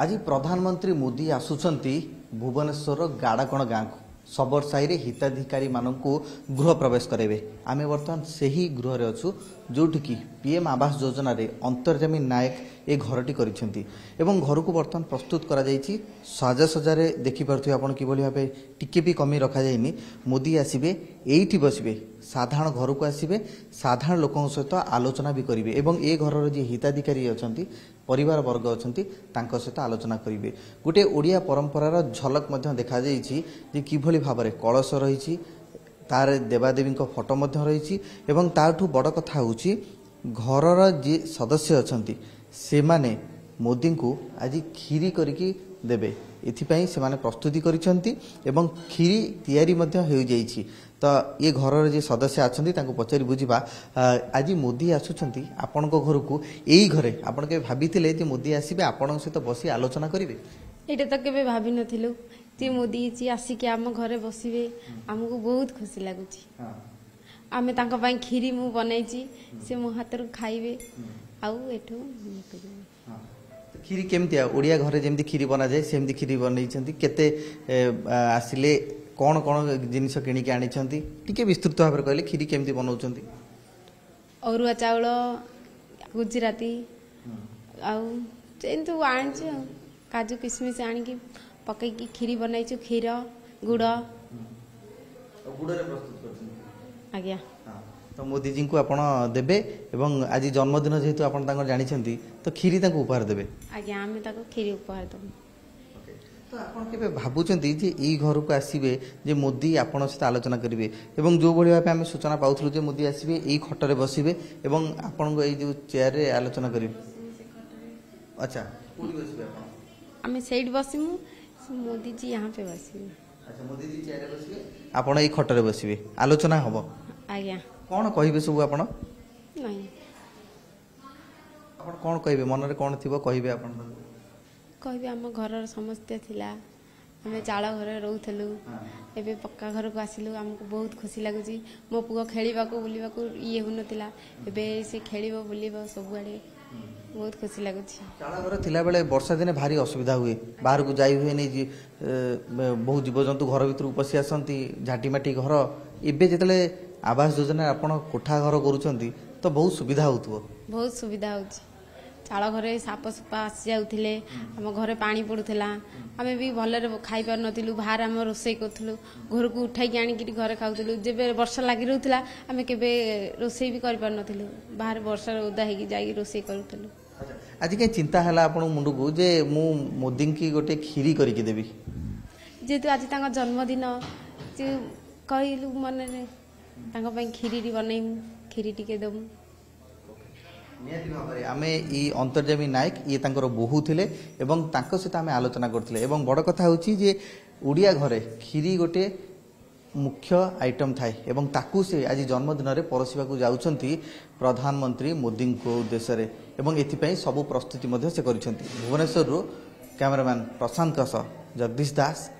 आज प्रधानमंत्री मोदी आसुचंती भुवनेश्वर गाड़ाकण गाँव को सबड़ साहि हिताधिकारी मानक गृह प्रवेश करेंगे। आम बर्तमान से ही गृह रे अच्छु जोठिकी पीएम आवास योजना रे अंतर्जामी नायक ए घरटी करिसेंती एवं घर को बर्तमान प्रस्तुत करा जायछि। साजासजारे देखि पारथि आपण किभली भाबे टिके भी कमी रखा जायनि। मोदी आसीबे एइठी बसिबे साधारण घर को आसीबे साधारण लोकों सहित आलोचना भी करिवे एवं ए घरर जे हिताधिकारी अछंती परिवार वर्ग अछंती तांको सहित आलोचना करिवे। गोटे ओडिया परंपरार झलक मध्य देखा जायछि जे किभली भाबरे कलश रहिछि तार देवादेवी फोटो मध्य रहिछि एवं ताठू बड़ कथा होछि घरर जे सदस्य अछंती से माने मोदी को आज खीरी करिकी देबे एथिपाई से माने प्रस्तुति करिसंती एवं खीरी तयारी मध्य हो जाइछि। तो ये घरर जे सदस्य अछंती तांको पचारि बुझिबा आज मोदी आसुचंती आपनको घर को एई घरे आपण के भाबिथिले जे मोदी आसीबे आपणक सहित बसी आलोचना करिवे। एटा तो केबे भाबी नथिलु जे मोदी जी आसिके आम घरे बसिबे हमको बहुत खुशी लागुची। आमे तांको पई खीरी मु बनाइची से मो हातरु खाइबे आउ एठो खीरी केमती ओडिया घरे जेमती खीरी बना जाए सेमती खीरी बनैछंती केते आसिले कौन कौन जिनिस किणी के आनिछंती टिके विस्तृत भाबरे कहले खीरी केमती बनाउछंती। अरुआ चाउल गुजराती आउ जेंतु आनछ काजू किशमिश आनी की पकई की खीरी बनाइछु खीर गुड़ गुड़ रे प्रस्तुत करछंती आज्ञा। तो मोदी जी को आपण देबे एवं आज जन्मदिन जेहेतु आपण तांकर जानिछंती तो खीरी तांको उपहार देबे। आज्ञा आमे ताको खीरी उपहार दम। तो आपण केबे भाबुचंती जे ई घर को आसीबे जे मोदी आपण सहित आलोचना करिवे एवं जो भली भाबे हम सूचना पाउथलु जे मोदी आसीबे ई खटरे बसिबे एवं आपण को ई जो चेयर रे आलोचना करिवे। अच्छा कोडी बसिबे आपण? आमे साइड बसिमु मोदी जी यहाँ पे बसिबे। अच्छा मोदी जी चेयर रे बसिबे आपण ई खटरे बसिबे आलोचना हबो। आज्ञा कौन कहबे सब आपण? नहीं आपण कौन कहबे मन रे कौन थिबो कहबे आपण? कहबे हम घरर समस्या थिला हमें चाल घर रोथलु एबे पक्का घर को आसिलु हमको बहुत खुशी लागुची। मो पुओ खेलिबा को बुलिबा को ये हुनतिला एबे से खेलिबो बुलिबो सब आड़े बहुत खुशी लागुची। चाल घर थिला बेले वर्षा दिने भारी असुविधा हुए बाहर को जाई हुए नहीं बहुत जीवजंतु घर भीतर पशि आसंती झाटीमाटी घर एबे जेतले आवास योजना आपण कोठा घर करूछंती तो बहुत सुविधा होतबो। बहुत सुविधा होची चाल घरे साप सुपा आसी जाउथिले हम घरे पानी पड़ुथिला आमे भी भलरे खाई पार नथिलु बाहर हम रोसई करथलु घर को उठाई के आनी कि घरे खाउथलु जेबे वर्षा लागि रहउथिला आमे केबे रोसई भी करि पार नथिलु बाहर वर्षा रे ओदा हेगी जाई रोसई करथलु। आज के चिंता हला आपण मुंडू को जे मु मोदी की गोटे खीरी करि के देबी जेतु आज तांगा जन्मदिन जे कहिलु मन रे तांगा पई खीरी बनैमु खीरी टिके दमु। नियति भाबरे आमे ई अंतर्जामी नायक ये तांकर बहु थिले एवं तांको सहित आमे आलोचना करथिले एवं बड़ कथा होची जे ओडिया घरे खीरी गोटे मुख्य आइटम थाए एवं ताकू से आज जन्मदिन रे परसिबा को जाउछंती प्रधानमंत्री मोदी को उद्देश्य रे एवं एथिपई सब प्रस्तुति मध्ये से करिसंती। भुवनेश्वर रो कैमरामैन प्रशांत का सह जगदीश दास।